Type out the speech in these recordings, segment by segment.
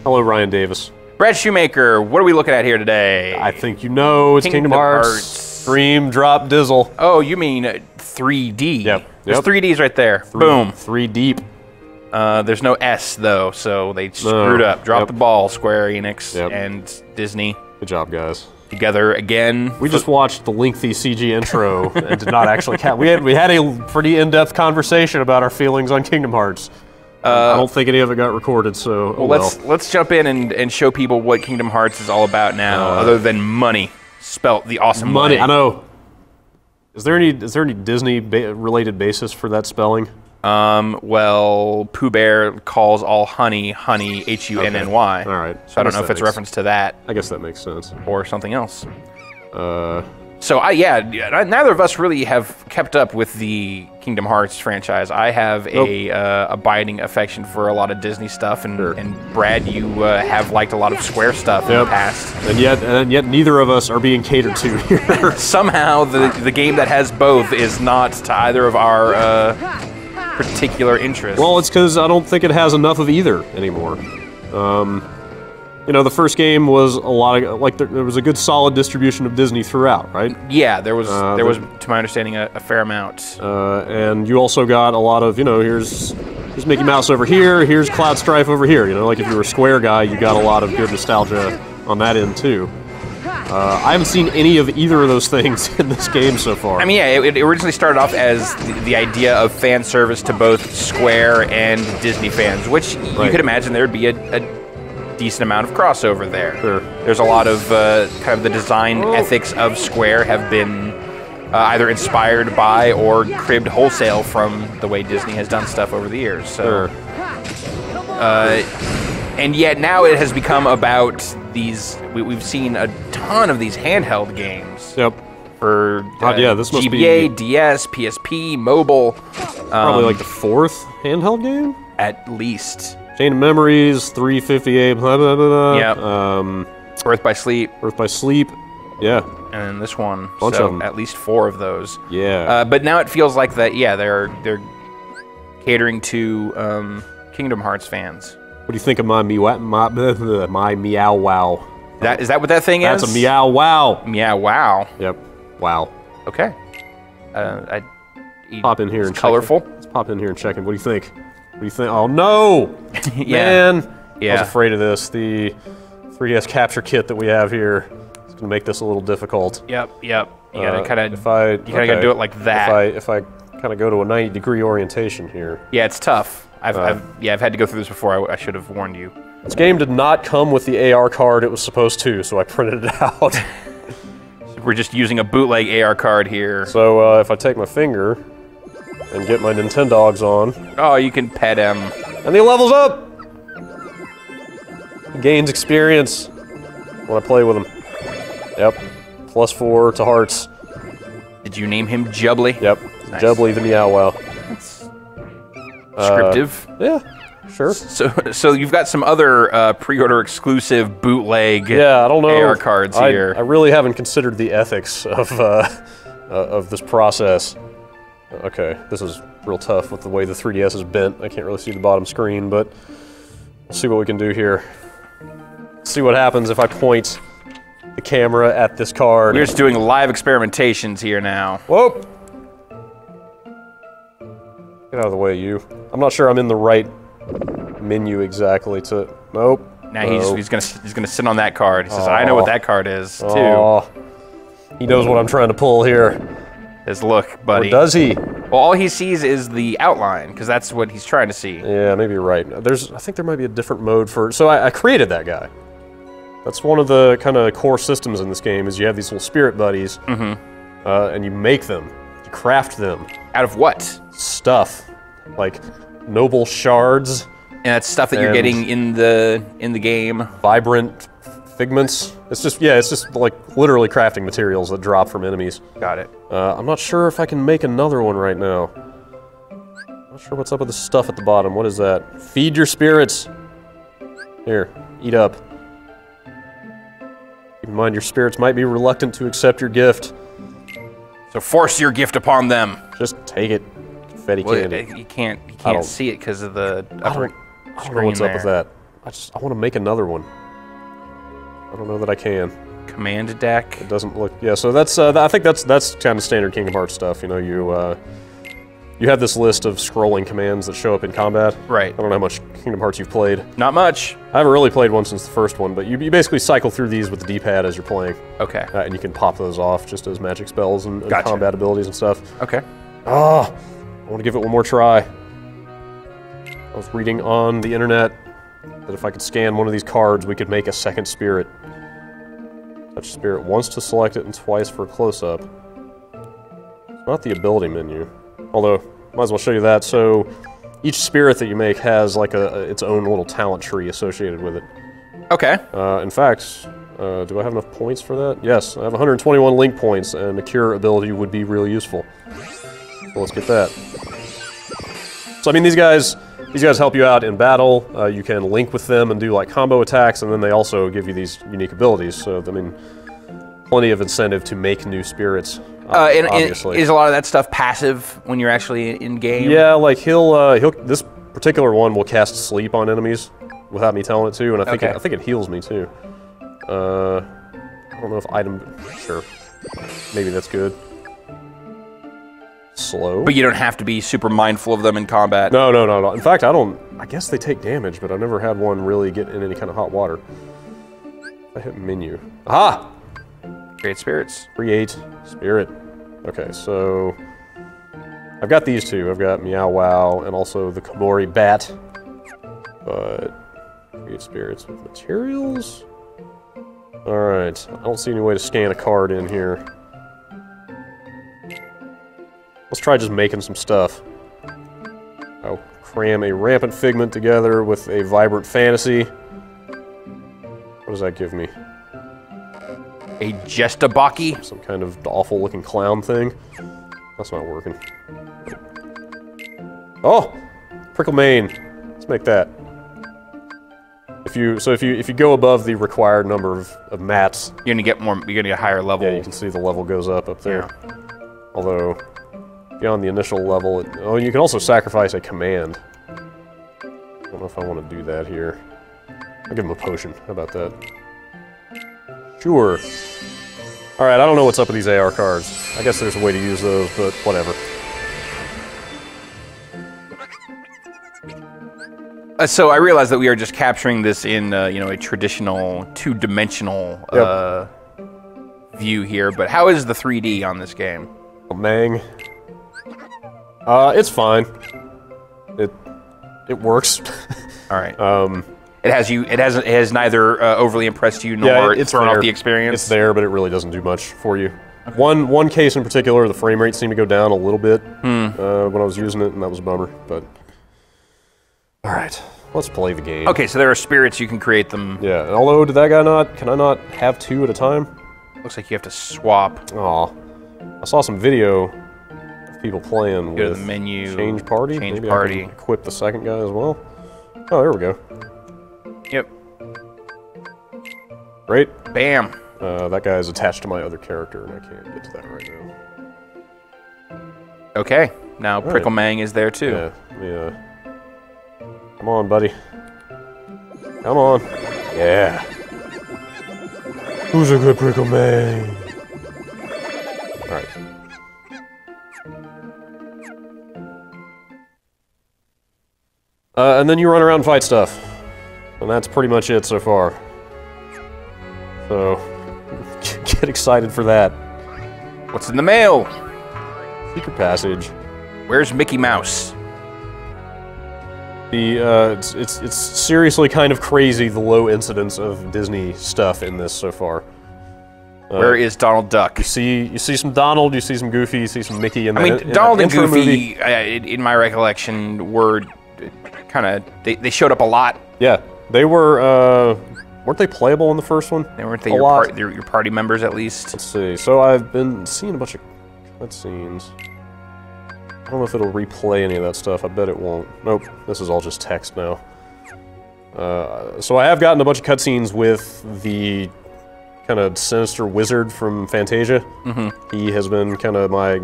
Hello, Ryan Davis. Brad Shoemaker, what are we looking at here today? I think you know it's Kingdom Hearts. Dream Drop Dizzle. Oh, you mean 3D. Yep. There's 3Ds right there. Boom. 3 deep. There's no S, though, so they screwed up. Dropped the ball, Square Enix and Disney. Good job, guys. Together again. We just watched the lengthy CG intro and did not actually we had a pretty in-depth conversation about our feelings on Kingdom Hearts. I don't think any of it got recorded, so let's jump in and show people what Kingdom Hearts is all about now, other than money, spelt the awesome money. way. I know. Is there any Disney related basis for that spelling? Well, Pooh Bear calls all honey, Hunny. All right. So I don't know if it's a reference to that. I guess that makes sense. Or something else. So neither of us really have kept up with the Kingdom Hearts franchise. I have a abiding affection for a lot of Disney stuff, and Brad, you have liked a lot of Square stuff in the past. And yet neither of us are being catered to here. Somehow the game that has both is not to either of our particular interests. Well, it's because I don't think it has enough of either anymore. You know, the first game was a lot of there was a good solid distribution of Disney throughout, right? Yeah, there was to my understanding a fair amount. And you also got a lot of, you know, here's Mickey Mouse over here, here's Cloud Strife over here. You know, like if you were a Square guy, you got a lot of good nostalgia on that end too. I haven't seen any of either of those things in this game so far. I mean, yeah, it originally started off as the idea of fan service to both Square and Disney fans, which you could imagine there would be a decent amount of crossover there. Sure. There's a lot of kind of the design ethics of Square have been either inspired by or cribbed wholesale from the way Disney has done stuff over the years. So, and yet now it has become about these. We've seen a ton of these handheld games. Yep. For this must GBA, be DS, PSP, mobile. Probably like the 4th handheld game? At least. Chain of Memories, 358, blah, blah, blah, blah. Yep. Birth by Sleep. Birth by Sleep, yeah. And then this one. Bunch of them. At least 4 of those. Yeah. But now it feels like that, they're catering to Kingdom Hearts fans. What do you think of my Meow Wow? Is that what that thing is? That's a Meow Wow. Meow Wow. Yep. Wow. Okay. Pop in here and colorful. Let's pop in here and check it. What do you think? What do you think? Oh no! Man! Yeah. I was afraid of this. The 3DS capture kit that we have here is gonna make this a little difficult. Yep. You gotta kind of gotta do it like that. If I kind of go to a 90-degree orientation here. Yeah, it's tough. I've had to go through this before. I should have warned you. This game did not come with the AR card it was supposed to, so I printed it out. We're just using a bootleg AR card here. So if I take my finger and get my Nintendogs on. Oh, you can pet him. And he levels up! He gains experience when I play with him. Yep. +4 to hearts. Did you name him Jubbly? Yep. Nice. Jubbly the Meow Wow. That's descriptive. Yeah, sure. So you've got some other pre-order exclusive bootleg I don't know. AR cards here. I really haven't considered the ethics of this process. Okay, this is real tough with the way the 3DS is bent. I can't really see the bottom screen, but we'll see what we can do here. See what happens if I point the camera at this card. We're just doing live experimentations here now. Whoop! Get out of the way, you. I'm not sure I'm in the right menu exactly to... Nope. Now he's gonna sit on that card. He says, I know what that card is, too. He knows what I'm trying to pull here. His look, buddy. Or does he? Well, all he sees is the outline, because that's what he's trying to see. Yeah, maybe you're right. I think there might be a different mode for... So I created that guy. That's one of the kind of core systems in this game, is you have these little spirit buddies, and you make them. You craft them. Out of what? Stuff. Like noble shards. And that's stuff that you're getting in the game. Vibrant figments. It's just like literally crafting materials that drop from enemies. Got it. I'm not sure if I can make another one right now. Not sure what's up with the stuff at the bottom. What is that? Feed your spirits. Here, eat up. Keep in mind your spirits might be reluctant to accept your gift. So force your gift upon them. Just take it. Confetti candy. You can't see it because of the upper I don't know what's up with that. I want to make another one. I don't know that I can. Command deck. It doesn't look... Yeah, so that's... I think that's kind of standard Kingdom Hearts stuff. You know, you have this list of scrolling commands that show up in combat. Right. I don't know how much Kingdom Hearts you've played. Not much. I haven't really played one since the first one, but you basically cycle through these with the D-pad as you're playing. Okay. And you can pop those off just as magic spells and combat abilities and stuff. Okay. Oh, I want to give it one more try. I was reading on the internet that if I could scan one of these cards, we could make a second spirit. Touch spirit once to select it and twice for a close-up. It's not the ability menu. Although, might as well show you that. So, each spirit that you make has like its own little talent tree associated with it. Okay. In fact, do I have enough points for that? Yes, I have 121 link points, and a cure ability would be really useful. So let's get that. So I mean, these guys help you out in battle. You can link with them and do like combo attacks, and then they also give you these unique abilities. So I mean, plenty of incentive to make new spirits. Obviously, is a lot of that stuff passive when you're actually in game? Yeah, like he'll this particular one will cast sleep on enemies without me telling it to, and I think it heals me too. I don't know if item. Sure, maybe that's good. Slow. But you don't have to be super mindful of them in combat. No. In fact, I guess they take damage, but I've never had one really get in any kind of hot water. I hit menu. Aha! Create spirits. Create spirit. Okay, so I've got these two. I've got Meow Wow and also the Komori Bat. But create spirits with materials? Alright, I don't see any way to scan a card in here. Let's try just making some stuff. I'll cram a rampant figment together with a vibrant fantasy. What does that give me? A Jestabaki? Some kind of awful looking clown thing. That's not working. Oh! Prickle Mane. Let's make that. If you go above the required number of mats, you're gonna get a higher level. Yeah, you can see the level goes up there. Yeah. Although beyond the initial level, oh, you can also sacrifice a command. I don't know if I want to do that here. I'll give him a potion. How about that? Sure. Alright, I don't know what's up with these AR cards. I guess there's a way to use those, but whatever. So I realize that we are just capturing this in, a traditional two-dimensional view here, but how is the 3D on this game? Mang. It's fine. It works. All right. It has neither overly impressed you nor thrown off the experience. It's there, but it really doesn't do much for you. Okay. One case in particular, the frame rate seemed to go down a little bit when I was using it, and that was a bummer. But all right, let's play the game. Okay, so there are spirits, you can create them. Yeah. And although did that guy can I not have two at a time? Looks like you have to swap. Aw, I saw some video of people playing Go with to the menu. Change party. Change party. I can equip the second guy as well. Oh, there we go. Yep. Great. Bam. That guy is attached to my other character, and I can't get to that right now. Okay. Now Prickle Mang is there too. Yeah. Come on, buddy. Come on. Yeah. Who's a good Prickle Mang? Alright. And then you run around and fight stuff. And that's pretty much it so far. So, get excited for that. What's in the mail? Secret passage. Where's Mickey Mouse? It's seriously kind of crazy the low incidence of Disney stuff in this so far. Where is Donald Duck? You see some Donald, you see some Goofy, you see some Mickey in that. I mean, Donald and Goofy, in my recollection, were kind of they showed up a lot. Yeah, they were. Weren't they playable in the first one? Weren't they your party members at least? Let's see. So I've been seeing a bunch of cutscenes. I don't know if it'll replay any of that stuff. I bet it won't. Nope. This is all just text now. So I have gotten a bunch of cutscenes with the kind of sinister wizard from Fantasia. Mm-hmm. He has been kind of my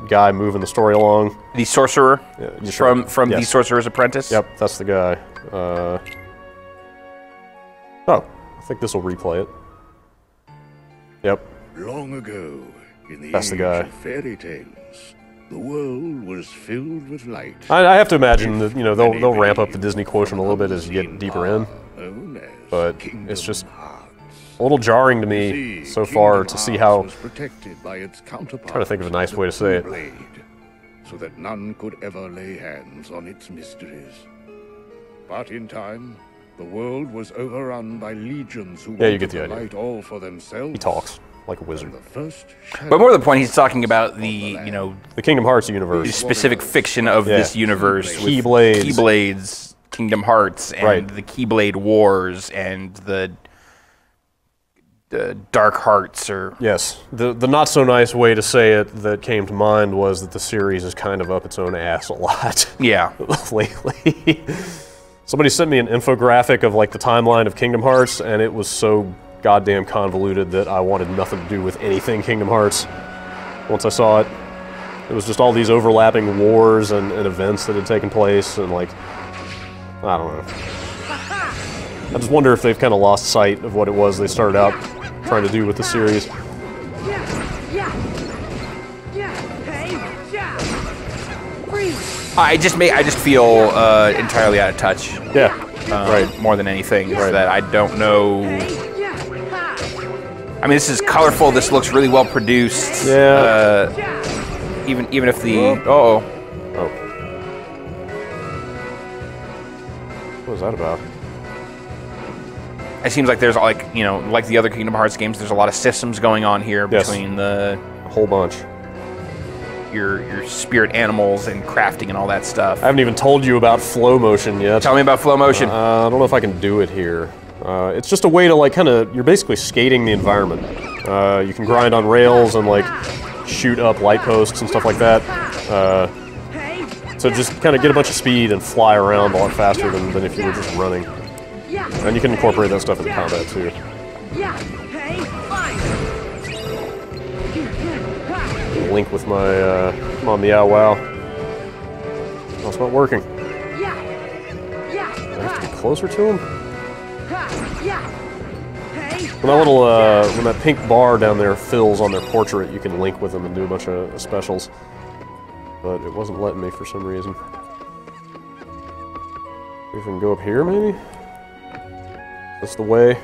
guy moving the story along. The sorcerer? Yeah, from The Sorcerer's Apprentice? Yep, that's the guy. I think this will replay it. Yep. Long ago, in the That's the age guy. of fairy tales, the world was filled with light. I have to imagine that, you know, they'll ramp up the Disney quotient a little bit as you get deeper in. But it's just a little jarring to me so far to see how... trying to think of a nice way to say it. So that none could ever lay hands on its mysteries. But in time, the world was overrun by legions who you get the wanted to idea. light all for themselves. He talks like a wizard. But more to the point, he's talking about the, you know, The Kingdom Hearts the universe. specific fiction of this universe. with Keyblades. Keyblades, Kingdom Hearts, and Right. the Keyblade Wars, and the Dark Hearts, or... Yes. The not-so-nice way to say it that came to mind was that the series is kind of up its own ass a lot. Yeah. Lately. Somebody sent me an infographic of, like, the timeline of Kingdom Hearts, and it was so goddamn convoluted that I wanted nothing to do with anything Kingdom Hearts. Once I saw it, it was just all these overlapping wars and events that had taken place, and, like, I don't know. I just wonder if they've kind of lost sight of what it was they started out trying to do with the series. I just feel entirely out of touch. Yeah, right. More than anything, is that I don't know. I mean, this is colorful. This looks really well produced. Yeah. Even if the Oh. What was that about? it seems like there's, like, you know, like the other Kingdom Hearts games, there's a lot of systems going on here between A whole bunch. your spirit animals and crafting and all that stuff. I haven't even told you about Flowmotion yet. Tell me about Flowmotion. I don't know if I can do it here. It's just a way to, like, kind of, you're basically skating the environment. You can grind on rails and, like, shoot up light posts and stuff like that. So just kind of get a bunch of speed and fly around a lot faster than if you were just running. And you can incorporate that stuff into combat, too. Link with my, come on, Meow Wow. Oh, it's not working. Do I have to be closer to him? When that little, when that pink bar down there fills on their portrait, you can link with them and do a bunch of specials. But it wasn't letting me for some reason. We can go up here, maybe? That's the way.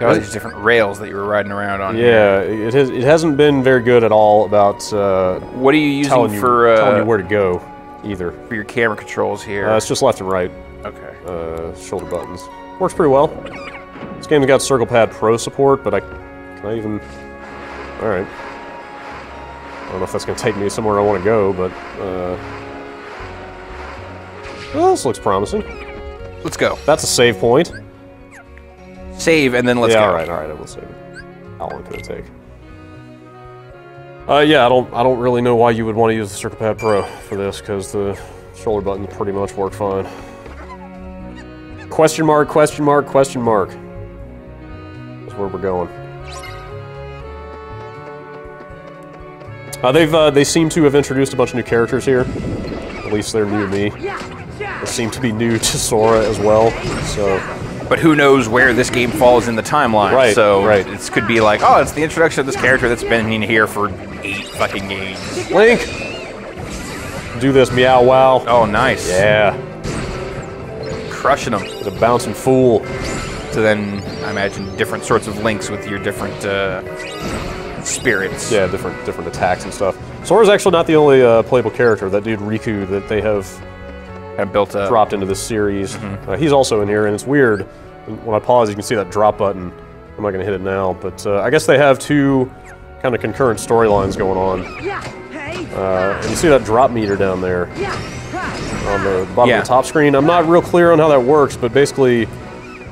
All these different rails that you were riding around on. Yeah, it hasn't been very good at all about What are you using telling for you where to go, either. for your camera controls here? It's just left and right. Okay. Shoulder buttons. Works pretty well. This game's got Circle Pad Pro support, but can I even... Alright. I don't know if that's going to take me somewhere I want to go, but... well, this looks promising. Let's go. That's a save point. Save and then let's go. Alright, I will save it. How long could it take? Yeah, I don't really know why you would want to use the Circle Pad Pro for this, because the shoulder buttons pretty much work fine. Question mark, question mark, question mark. That's where we're going. They seem to have introduced a bunch of new characters here. At least they're new to me. They seem to be new to Sora as well, so... But who knows where this game falls in the timeline. Right, so right. It could be like, oh, it's the introduction of this character that's been in here for 8 fucking games. Link! Do this, Meow Wow. Oh, nice. Yeah. Crushing them. The bouncing fool. So then, I imagine different sorts of links with your different spirits. Yeah, different attacks and stuff. Sora's actually not the only playable character. That dude Riku that they have Kind of built up. dropped into this series. He's also in here, and it's weird. When I pause, you can see that drop button. I'm not going to hit it now, but I guess they have 2 kind of concurrent storylines going on. And you see that drop meter down there on the bottom of the top screen. I'm not real clear on how that works, but basically,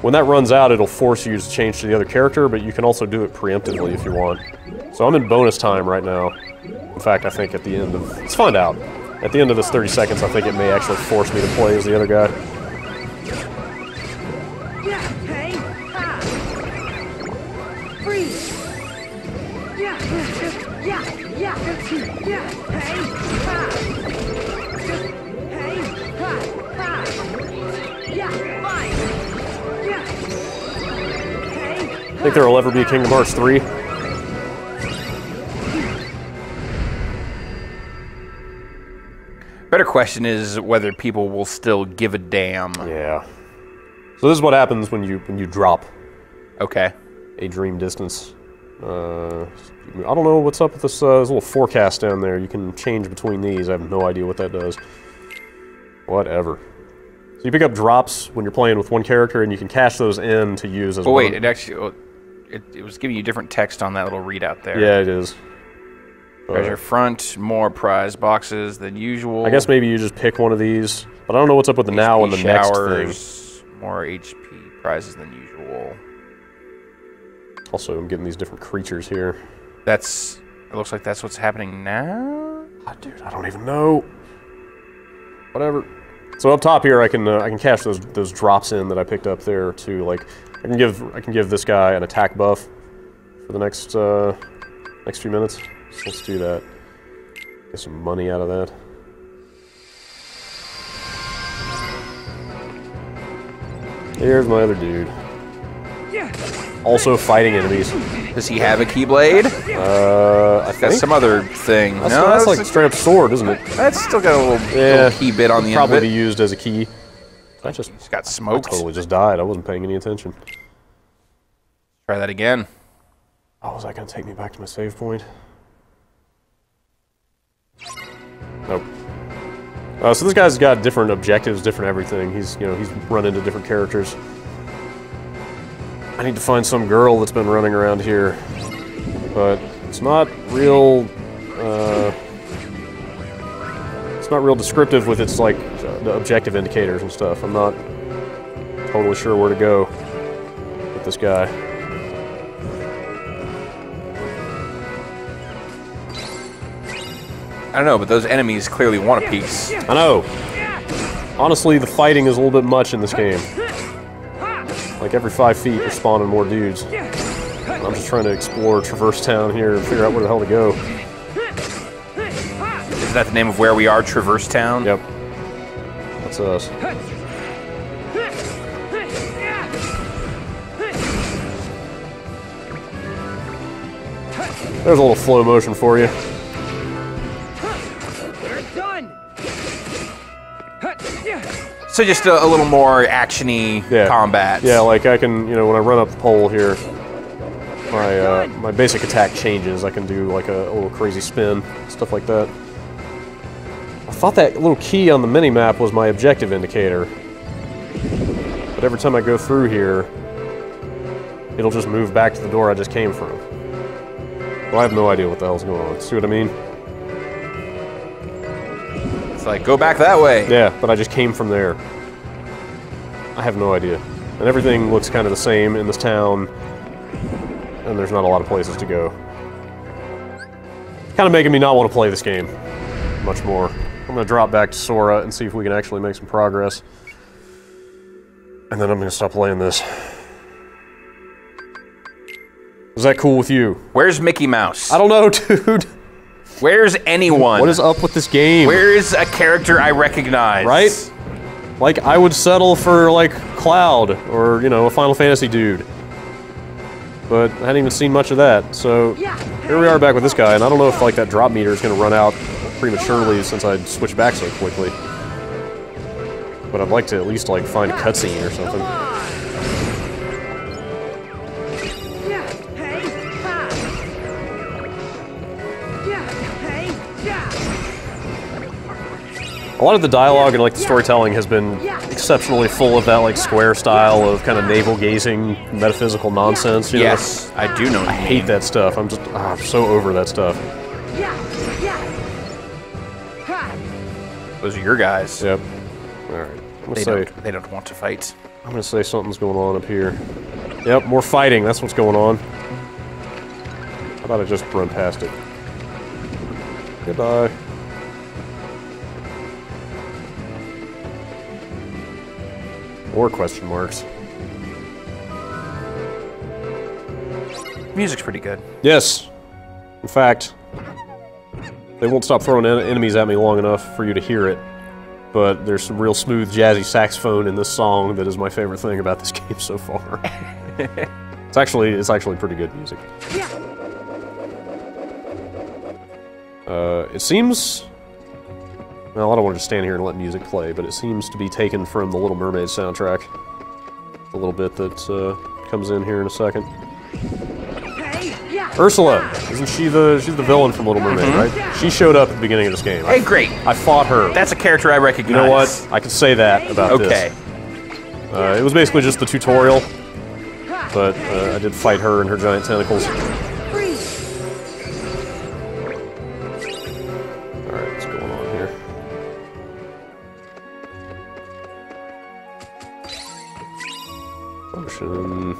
when that runs out, it'll force you to change to the other character, but you can also do it preemptively if you want. So I'm in bonus time right now. In fact, I think at the end of... Let's find out. At the end of this 30 seconds, I think it may actually force me to play as the other guy. Think there will ever be Kingdom Hearts 3? Better question is whether people will still give a damn. Yeah. So this is what happens when you drop Okay. a dream distance. I don't know what's up with this, this little forecast down there. You can change between these. I have no idea what that does. Whatever. So you pick up drops when you're playing with one character, and you can cash those in to use as well. Oh wait, it actually it was giving you different text on that little readout there. Yeah, it is. Treasure front, more prize boxes than usual. I guess maybe you just pick one of these, but I don't know what's up with the now and the next thing. More HP prizes than usual. Also, I'm getting these different creatures here. It looks like that's what's happening now? Oh, dude, I don't even know. Whatever. So up top here, I can cash those drops in that I picked up there too. Like, I can give this guy an attack buff for the next few minutes. So let's do that. Get some money out of that. Here's my other dude. Also fighting enemies. Does he have a keyblade? I think That's some other thing. that's like a straight up sword, isn't it? That's still got a little key bit on the end of Probably it. be used as a key. I just got smoked. I totally just died. I wasn't paying any attention. Try that again. Oh, is that gonna take me back to my save point? Nope. So this guy's got different objectives, different everything. He's run into different characters. I need to find some girl that's been running around here, but it's not real. It's not real descriptive with its like the objective indicators and stuff. I'm not totally sure where to go with this guy. I don't know, but those enemies clearly want a piece. I know. Honestly, the fighting is a little bit much in this game. Like every 5 feet, you're spawning more dudes. And I'm just trying to explore Traverse Town here and figure out where the hell to go. Is that the name of where we are, Traverse Town? Yep. That's us. There's a little flow motion for you. So just a little more action-y combat. Yeah, like I can, when I run up the pole here, my basic attack changes. I can do like a little crazy spin, stuff like that. I thought that little key on the mini-map was my objective indicator. But every time I go through here, it'll just move back to the door I just came from. Well, I have no idea what the hell's going on. See what I mean? It's like, go back that way. Yeah, but I just came from there. I have no idea. And everything looks kind of the same in this town, and there's not a lot of places to go. Kind of making me not want to play this game much more. I'm going to drop back to Sora and see if we can actually make some progress. And then I'm going to stop playing this. Is that cool with you? Where's Mickey Mouse? I don't know, dude. Where's anyone? What is up with this game? Where is a character I recognize? Right? Like, I would settle for, like, Cloud, or, a Final Fantasy dude. But I hadn't even seen much of that, so here we are back with this guy, and I don't know if, like, that drop meter is going to run out prematurely since I switched back so quickly. But I'd like to at least, like, find a cutscene or something. A lot of the dialogue and like the storytelling has been exceptionally full of that like Square style of kind of navel-gazing metaphysical nonsense. Yes, I do know. I hate that stuff. I'm just I'm so over that stuff. Those are your guys. Yep. All right. They don't want to fight. I'm gonna say something's going on up here. Yep, more fighting. That's what's going on. I thought I just run past it. Goodbye. More question marks. Music's pretty good. Yes. In fact, They won't stop throwing enemies at me long enough for you to hear it. But there's some real smooth, jazzy saxophone in this song that is my favorite thing about this game so far. It's actually pretty good music. It seems... Well, I don't want to just stand here and let music play, but it seems to be taken from the Little Mermaid soundtrack. A little bit that comes in here in a second. Ursula! Isn't she's the villain from Little Mermaid, right? She showed up at the beginning of this game. Hey, great. I fought her. That's a character I recognize. You know what? I can say that about this. It was basically just the tutorial, but I did fight her and her giant tentacles. Alright, what's going on here? Potion.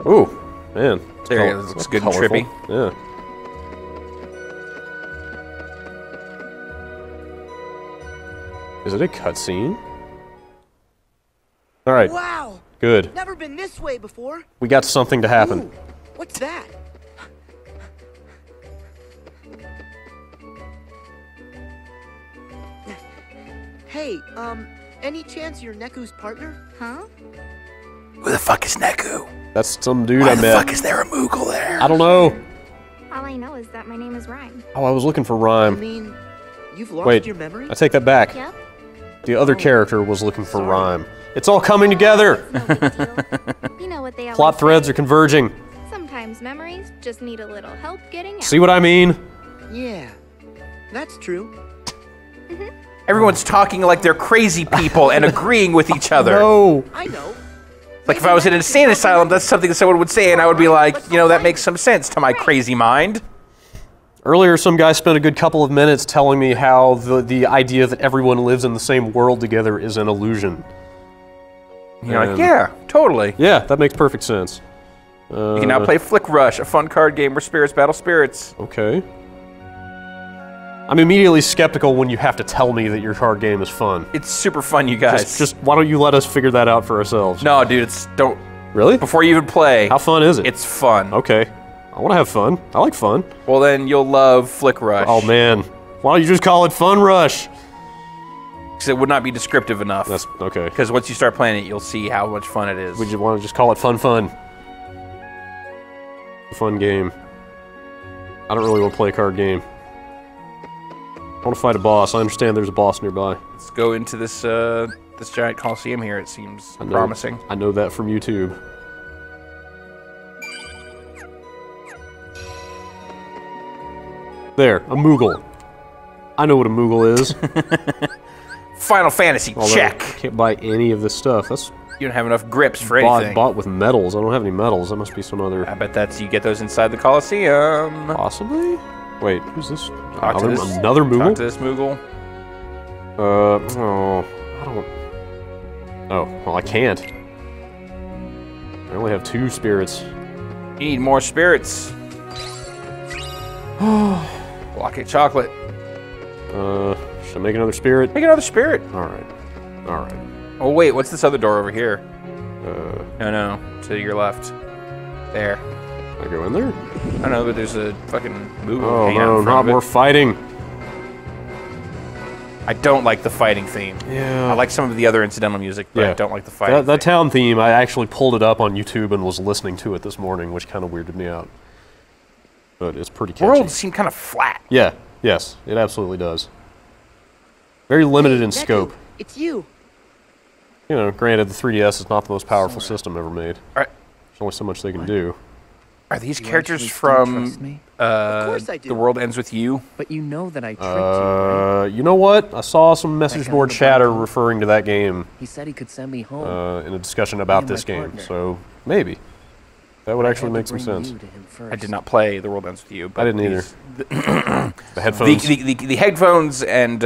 Ooh, man. There it is. Looks good and trippy. Yeah. Is it a cutscene? All right. Wow. Good. Never been this way before. We got something to happen. Ooh, what's that? Hey, any chance you're Neku's partner? Huh? Who the fuck is Neku? That's some dude Why I the met. fuck is there a Mughal there? I don't know. All I know is that my name is Rhyme. Oh, I was looking for I Rhyme. mean, you've lost Wait, your memory? I take that back. Yep. The other character was looking for Rhyme. It's all coming together! No big deal. You know what they always Plot threads say. are converging. Sometimes memories just need a little help getting out. See what I mean? Yeah, that's true. Everyone's talking like they're crazy people and agreeing with each other. No. I know. Like if I was in an insane asylum, that's something that someone would say, and I would be like, you know, that makes some sense to my crazy mind. Earlier, some guy spent a good couple of minutes telling me how the idea that everyone lives in the same world together is an illusion. You're like, yeah, totally. Yeah, that makes perfect sense. You can now play Flick Rush, a fun card game where spirits battle spirits. Okay. I'm immediately skeptical when you have to tell me that your card game is fun. It's super fun, you guys. Just why don't you let us figure that out for ourselves? No, dude, don't. Really? Before you even play. How fun is it? It's fun. Okay. I want to have fun. I like fun. Well, then you'll love Flick Rush. Oh, man. Why don't you just call it Fun Rush? Because it would not be descriptive enough. That's okay. Because once you start playing it, you'll see how much fun it is. Would you want to just call it Fun Fun? A fun game. I don't really want to play a card game. I want to fight a boss. I understand there's a boss nearby. Let's go into this this giant coliseum here. It seems promising. I know that from YouTube. There, a Mughal. I know what a Mughal is. Final Fantasy, check. I can't buy any of this stuff. That's You don't have enough grips for anything. bought with medals. I don't have any medals. That must be some other... I bet that's you get those inside the coliseum. Possibly? Wait, who's this? Talk to this, Another Mughal? Talk to this Mughal. Oh, I don't... Oh, well, I can't. I only have 2 spirits. You need more spirits. Block it, chocolate. Should I make another spirit? Make another spirit. Alright. Alright. Oh wait, what's this other door over here? No, to your left. There. Can I go in there? I don't know, but there's a fucking Mughal Oh hanging out no, in front not of it. more fighting. I don't like the fighting theme. Yeah. I like some of the other incidental music, but I don't like the fighting That theme. town theme, I actually pulled it up on YouTube and was listening to it this morning, which kind of weirded me out. But it's pretty catchy. Worlds seem kind of flat. Yeah, yes, it absolutely does. Very limited in Neku, scope. It's you. You know, granted, the 3DS is not the most powerful system ever made. Are, There's only so much they can do. are these You characters actually still trust from me? Of course I do. The World Ends With You? But you know that I tricked you, right? You know what? I saw some message guy board on the chatter balcony? referring to that game He said he could send me home. in a discussion about and my this game, partner. so maybe. That would I actually had to make some bring sense. you to him first. I did not play The World Ends With You. But I didn't either. these- The headphones. The headphones and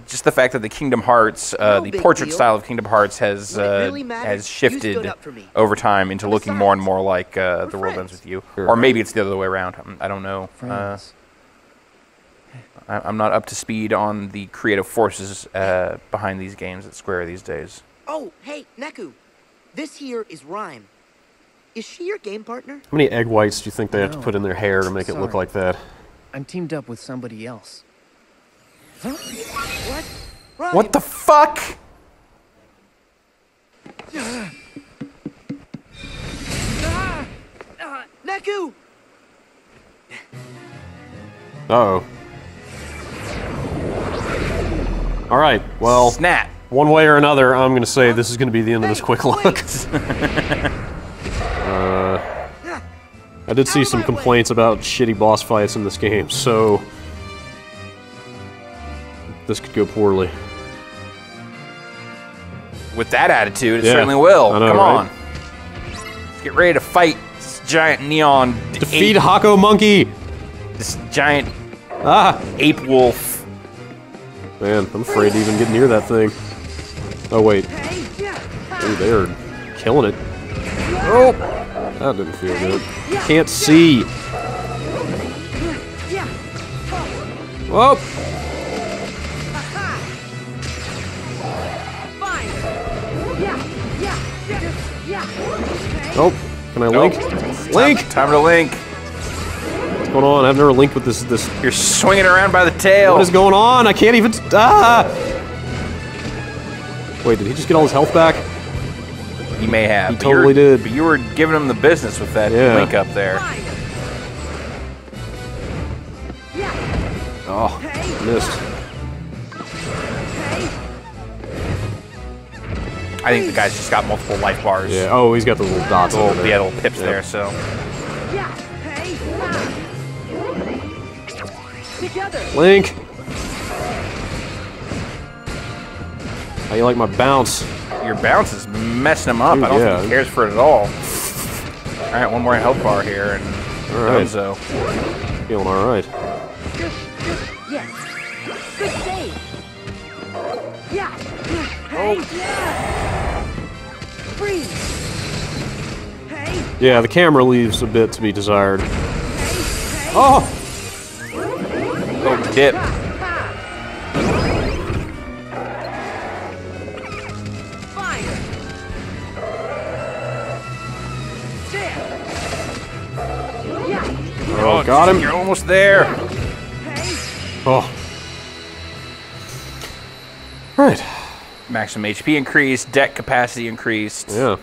just the fact that the Kingdom Hearts, No the big portrait deal. style of Kingdom Hearts has When it really mattered, has you stood shifted up for me. over time into And looking more and besides, more like The we're World Ends friends. With You. Sure. Or maybe it's the other way around. I don't know. Friends. I'm not up to speed on the creative forces behind these games at Square these days. Oh, hey, Neku. This here is Rhyme. Is she your game partner? How many egg whites do you think they have to No. put in their hair to make it look Sorry. like that? I'm teamed up with somebody else. Huh? What? Ryan! What the fuck? Neku! Uh-oh. Alright, well, Snap. one way or another, I'm going to say this is going to be the end of this quick look. I did see some complaints about shitty boss fights in this game, so this could go poorly. With that attitude, it Yeah, certainly will. I know, Come right? on. Let's get ready to fight this giant neon Defeat ape, Hako Monkey! this giant Ah! ape wolf. Man, I'm afraid to even get near that thing. Oh, wait. Oh, they're killing it. Oh! That didn't feel good. Can't see. Whoa! Oh, can I link? Link! Time to link. What's going on? I've never linked with this. You're swinging around by the tail. What is going on? I can't even. Ah! Wait, did he just get all his health back? He may have. He but totally did. But you were giving him the business with that Yeah. link up there. Oh, missed. I think the guy's just got multiple life bars. Yeah. Oh, he's got the little dots. over there. Yeah, little pips Yep. there. So Link. How you like my bounce? your bounce is messing him up. Ooh, I don't yeah. think he cares for it at all. All right, one more health bar here, and All right. so Feeling all right. Yes. Good save. Yeah. Freeze. Hey. Yeah, the camera leaves a bit to be desired. Oh! oh, dip. Fire. There. Yeah. Oh, got him. You're almost there. Oh. Right. Maximum HP increased, deck capacity increased. Yeah.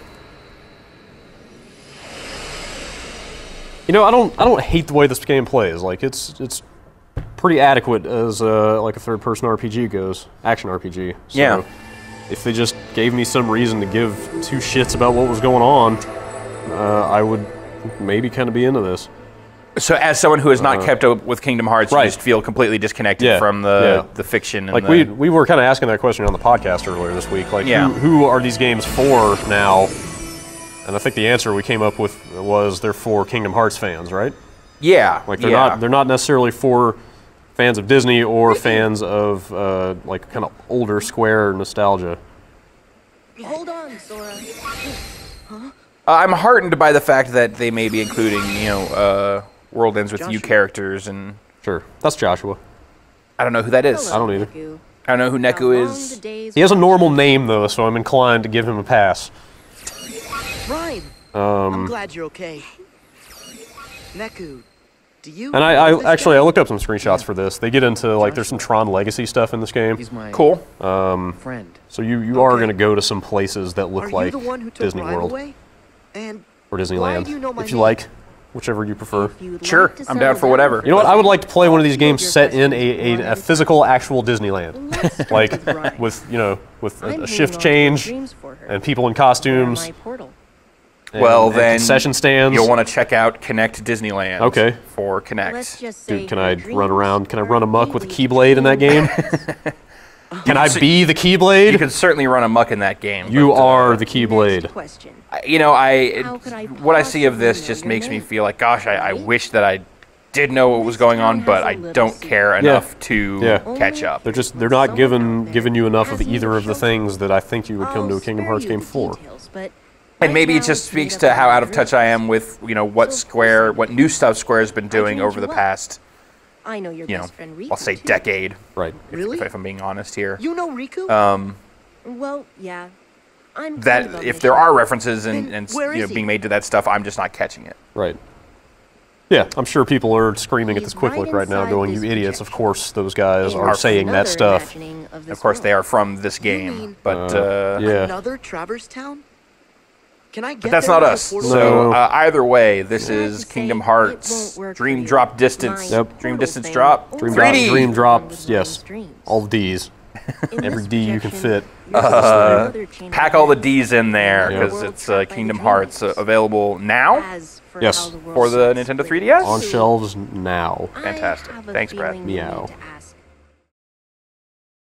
You know, I don't hate the way this game plays. Like it's pretty adequate as like a third-person RPG goes, action RPG. So Yeah. if they just gave me some reason to give two shits about what was going on, I would maybe kind of be into this. So, as someone who has not kept up with Kingdom Hearts, Right. you just feel completely disconnected Yeah, from the fiction. And Like the, we were kind of asking that question on the podcast earlier this week. Like, Yeah. who are these games for now? And I think the answer we came up with was they're for Kingdom Hearts fans, right? yeah, Like they're not necessarily for fans of Disney or fans of like kind of older Square nostalgia. Hold on, Sora. I'm heartened by the fact that they may be including, World Ends With You Joshua. characters, and Sure, that's Joshua. I don't know who that is. I don't either. I don't know who Neku is. He has a normal name though, so I'm inclined to give him a pass. Ryan. I'm glad you're okay. Neku, do you? And know this I actually guy? I looked up some screenshots for this. They get into like there's some Tron Legacy stuff in this game. He's my Cool. friend. So you are Okay. going to go to some places that look Are like you the one who took Disney Ryan World away? And or why Disneyland, do you know my if you name? like, whichever you prefer. Sure, I'm down for whatever. You know what? I would like to play one of these games set in a physical, actual Disneyland, like with with a shift change and people in costumes. And, Well, and then concession stands. You'll want to check out Connect Disneyland. Okay. For Connect. Let's just say Dude, can I your run around? dreams Can I run are amok with a really Keyblade in that game? Can I be the Keyblade? You can certainly run amok in that game. You but, are the Next Keyblade. question. How could I what I see of this possibly just know makes your me name? feel like, gosh, I Right? wish that I did know what was going on, town but has a I little don't secret. care enough to Yeah. catch up. They're not Someone out giving there you enough of has either more of the shelter. things that I think you would come to a I'll Kingdom spare Hearts you game the for. details, but And right maybe now it just it's made speaks up to of how out my of touch I am with, what So what new stuff Square's been doing trained over you the up. past, I know your best friend Riku. I'll say too. decade, Right. Really? if I'm being honest here. You know Riku? Well, yeah. I'm kind That of a if there mission. are references and Then where is he? being made to that stuff, I'm just not catching it. Right. Yeah, I'm sure people are screaming at this quick look right now, going, "You idiots! Of course, those guys are saying that stuff." Of course, they are from this game, but yeah. Another Traverse Town? Can I get but that's there not with a us. portal? So either way, this is Kingdom Hearts Dream Drop Distance. Yep. Dream Distance Drop. Dream 3D. Dream drops, yes. All the D's. Every D you can fit. Pack all the D's in there Yeah. because it's Kingdom Hearts available now Yes. for the Nintendo 3DS. On shelves now. Fantastic. Thanks, Brad. Meow.